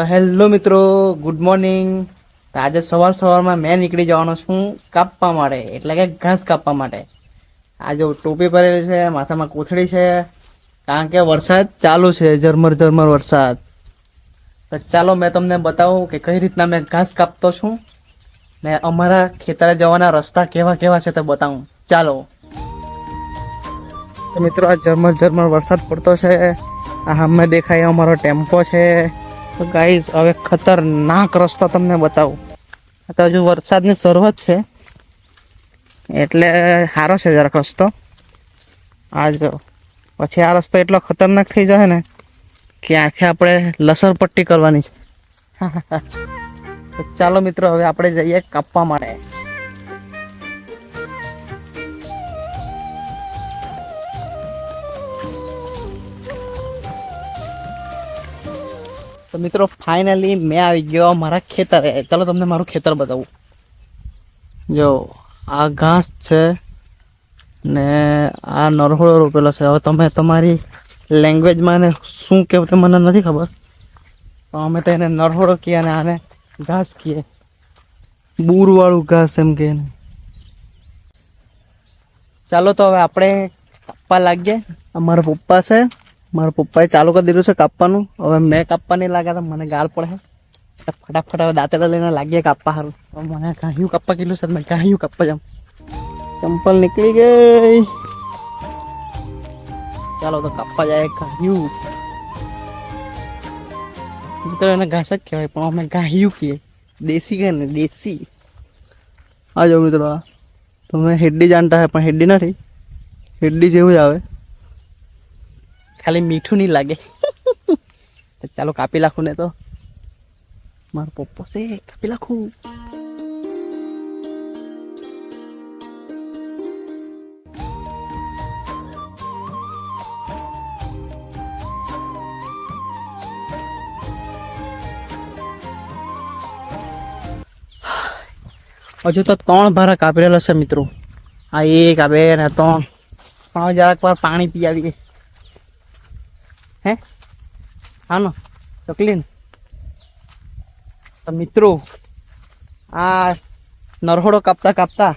તો હેલો મિત્રો, good morning. તો આજે સવારમાં મેં નીકળી જવાનો છું કાપવા માટે, એટલે કે ઘાસ કાપવા માટે. આ જો ટોપી પહેરેલી છે, માથામાં કોથળી છે, કારણ કે વરસાદ ચાલુ છે, ઝરમર ઝરમર વરસાદ. તો ચાલો મેં તમને બતાવું કે કઈ રીતના મેં ઘાસ કાપતો છું ને અમારા ખેતરે જવાના રસ્તા કેવા કેવા છે તે બતાવું. ચાલો તો મિત્રો, આ ઝરમર ઝરમર વરસાદ પડતો છે. આ સામે દેખાય અમારો ટેમ્પો છે. તો ગાઈસ, હવે ખતરનાક રસ્તો તમને બતાવું. તો હજુ વરસાદની શરૂઆત છે એટલે સારો છે જરાક રસ્તો. આ જો પછી આ રસ્તો એટલો ખતરનાક થઈ જાય ને કે આથી આપણે લસર પટ્ટી કરવાની છે. તો ચાલો મિત્રો, હવે આપણે જઈએ કાપવા માટે. તો મિત્રો, ફાઇનલી મેં આવી ગયો મારા ખેતરે. ચાલો તમને મારું ખેતર બતાવું. જો આ ઘાસ છે ને આ નરહોળો રોપેલો છે. હવે તમે તમારી લેંગ્વેજમાં એને શું કહેવું તે મને નથી ખબર, પણ અમે તો એને નરહોળો કહીએ અને આને ઘાસ કહીએ. બૂરવાળું ઘાસ એમ કે એને. ચાલો તો હવે આપણે કાપવા લાગીએ. અમારા પપ્પા છે, મારા પપ્પાએ ચાલુ કરી દીધું છે કાપવાનું. હવે મેં કાપવા નહીં લાગ્યા તો મને ગાળ પડે. ફટાફટ હવે દાંતેડા લઈને લાગીએ કાપવા સારું. મને ગાહ્યું કાપવા કીધું છે, મેં ગાહ્યું કાપવા જાઉં. ચંપલ નીકળી ગઈ. ચાલો તો કાપવા જાય ગાહ્યું. મિત્રો, એને ઘાસ જ કહેવાય પણ અમે ગાહ્યું કહીએ. દેશી કહે ને, દેશી. આ જો મિત્રો, આ તમે હેડ્ડી જાણતા હે પણ હેડ્ડી નથી. હેડ્ડી જેવું જ આવે, ખાલી મીઠું નહીં લાગે. તો ચાલો કાપી નાખું ને. તો મારો પપ્પો છે, કાપી નાખું. હજુ તો 3 ભારા કાપી રહેલા છે મિત્રો. આ 1, આ 2 ને 3. પણ જરાક વાર પાણી પી આવીએ. હે હા નો ચકલી ને. તો મિત્રો, આ નરહોડો કાપતા કાપતા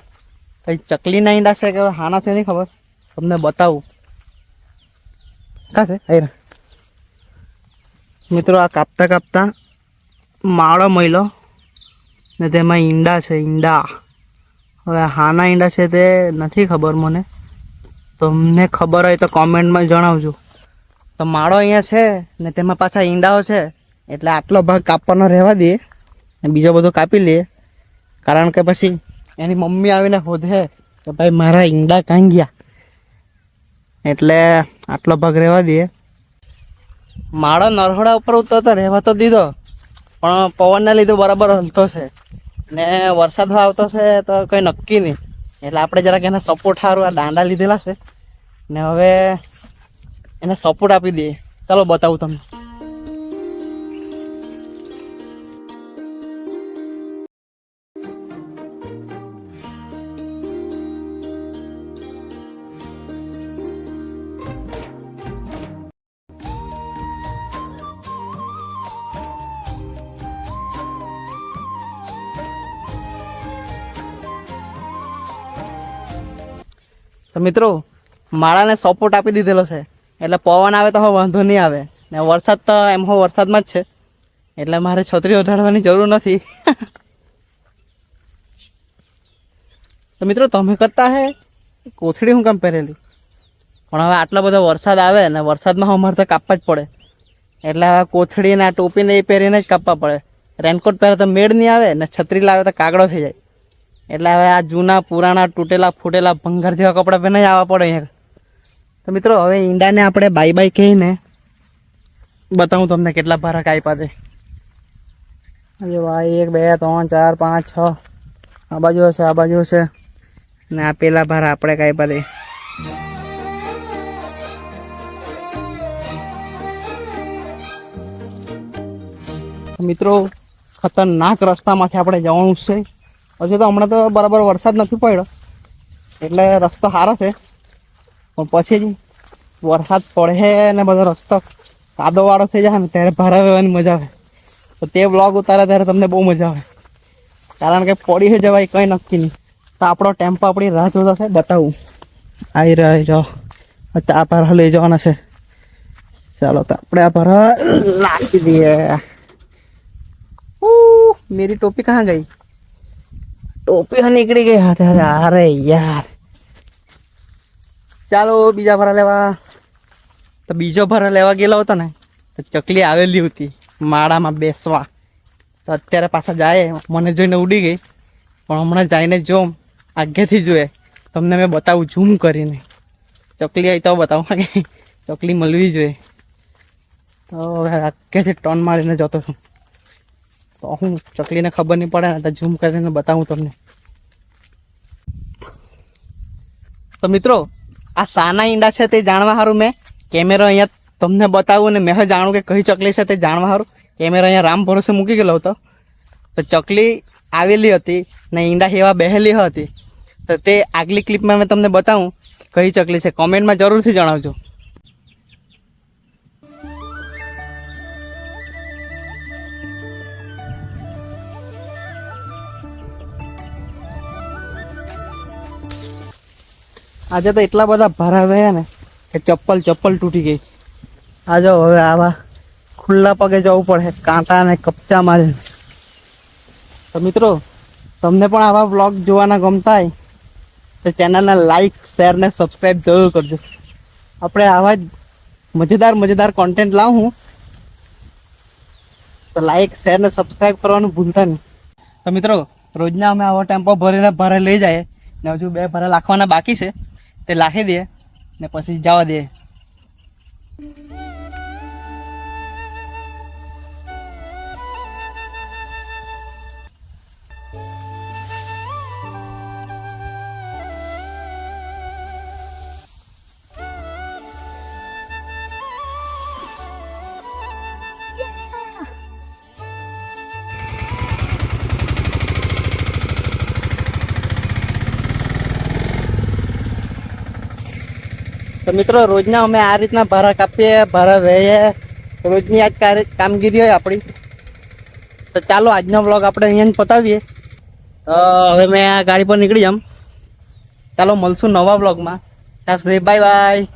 કઈ ચકલીના ઈંડા છે કે હાના છે નહીં ખબર, તમને બતાવું. કા છે આયરા મિત્રો. આ કાપતા કાપતા માળો મહિલો ને તેમાં ઈંડા છે, ઈંડા. હવે હાના ઈંડા છે તે નથી ખબર મને, તમને ખબર હોય તો કોમેન્ટમાં જણાવજો. તો માળો અહીંયા છે ને તેમાં પાછા ઈંડાઓ છે, એટલે આટલો ભાગ કાપવાનો રહેવા દઈએ ને બીજો બધો કાપી લઈએ. કારણ કે પછી એની મમ્મી આવીને શોધે કે ભાઈ મારા ઈંડા કાં ગયા, એટલે આટલો ભાગ રહેવા દઈએ. માળો નરહોડા ઉપર ઉતરતો રહેવા તો દીધો, પણ પવનને લીધે બરાબર હલતો છે ને વરસાદ આવતો છે તો કંઈ નક્કી નહીં. એટલે આપણે જરાક એને સપોર્ટ સારું આ દાંડા લીધેલા છે ને હવે એને સપોર્ટ આપી દઈએ. ચાલો બતાવું તમને. તો મિત્રો, માળાને સપોર્ટ આપી દીધેલો છે એટલે પવન આવે તો હવે વાંધો નહીં આવે ને વરસાદ તો એમ વરસાદમાં જ છે, એટલે મારે છત્રી ઓઢાડવાની જરૂર નથી. તો મિત્રો, તમે કરતા હે કોથળી હું કામ પહેરેલી, પણ હવે આટલો બધો વરસાદ આવે ને વરસાદમાં અમારે તો કાપવા જ પડે. એટલે હવે કોથળી ને આ ટોપીને એ પહેરીને જ કાપવા પડે. રેનકોટ પહેરે તો મેળ નહીં આવે ને છત્રી લાવે તો કાગડો થઈ જાય. એટલે હવે આ જૂના પુરાણા તૂટેલા ફૂટેલા ભંગાર જેવા કપડાં પહેને જ આવવા પડે અહીંયા. તો મિત્રો, હવે ઈંડાને આપણે બાય બાય કહીને બતાવું તમને કેટલા ભારા કાપ્યા છે. અરે ભાઈ, 1 2 3 4 5 6 આ બાજુ હશે, આ બાજુ હશે ને આ પેલા ભારા આપણે કાપ્યા છે. મિત્રો, ખતરનાક રસ્તામાંથી આપણે જવાનું છે. હજી તો હમણાં તો બરાબર વરસાદ નથી પડ્યો એટલે રસ્તો સારો છે, પણ પછી જ વરસાદ પડે ને બધો રસ્તો કાદો વાળો થઈ જાય ને ત્યારે ભારા વહેવાની મજા આવે. તો તે વ્લોગ ઉતારે ત્યારે તમને બહુ મજા આવે, કારણ કે પડી જવાય કંઈ નક્કી નહીં. તો આપણો ટેમ્પો આપણી રાહ જોતો છે, બતાવું આવી રહ્યો આ ભરા લઈ જવાના છે. ચાલો તો આપણે આ ભરા નાખી દઈએ. मेरी टोपी कहाँ गई? टोपी हाँ निकली गई. अरे यार, ચાલો બીજા ભરા લેવા. તો બીજો ભરા લેવા ગયેલો હતો ને, તો ચકલી આવેલી હતી માળામાં બેસવા. તો અત્યારે પાછા જાય, મને જોઈને ઉડી ગઈ. પણ હમણાં જઈને જો આગેથી જોઈએ, તમને મેં બતાવું ઝૂમ કરીને. ચકલી આવી તો બતાવું કે ચકલી મળવી જોઈએ. તો હવે આગેથી ટર્ન મારીને જતો છું. તો હું ચકલીને ખબર નહીં પડે ને તો ઝૂમ કરીને બતાવું તમને. તો મિત્રો, આ શાના ઈંડા છે તે જાણવા સારું મેં કેમેરો અહીંયા તમને બતાવું, ને મેં જાણું કે કઈ ચકલી છે તે જાણવા સારું કેમેરો અહીંયા રામ ભરોસે મૂકી ગયેલો હતો. તો ચકલી આવેલી હતી ને ઈંડા એવા બેહેલી હતી. તો તે આગલી ક્લિપમાં મેં તમને બતાવું કઈ ચકલી છે. કોમેન્ટમાં જરૂરથી જણાવજો. આજે તો એટલા બધા ભારા ગયા ને કે ચપ્પલ તૂટી ગઈ. આ જો હવે આવા ખુલ્લા પગે જવું પડે, કાંટા ને કપચા મારે. તો મિત્રો, તમને પણ આવા વ્લોગ જોવાના ગમતા હોય તો ચેનલને લાઈક, શેર ને સબસ્ક્રાઈબ જરૂર કરજો. આપણે આવા જ મજેદાર કોન્ટેન્ટ લાવું હું, તો લાઈક, શેર ને સબસ્ક્રાઈબ કરવાનું ભૂલતા નહીં. તો મિત્રો, રોજના અમે આવો ટેમ્પો ભરીને ભારે લઈ જાય ને હજુ 2 ભારા લાખવાના બાકી છે, તે લાખી દે ને પછી જવા દે. તો મિત્રો, રોજના અમે આ રીતના ભારા કાપીએ, ભારા વહીએ, રોજની આજ કામગીરી હોય આપણી. તો ચાલો આજનો વ્લોગ આપણે અહીંયા પતાવીએ. તો હવે મેં આ ગાડી પર નીકળી જામ. ચાલો મળશું નવા વ્લોગમાં. ત્યાં સુધી બાય બાય.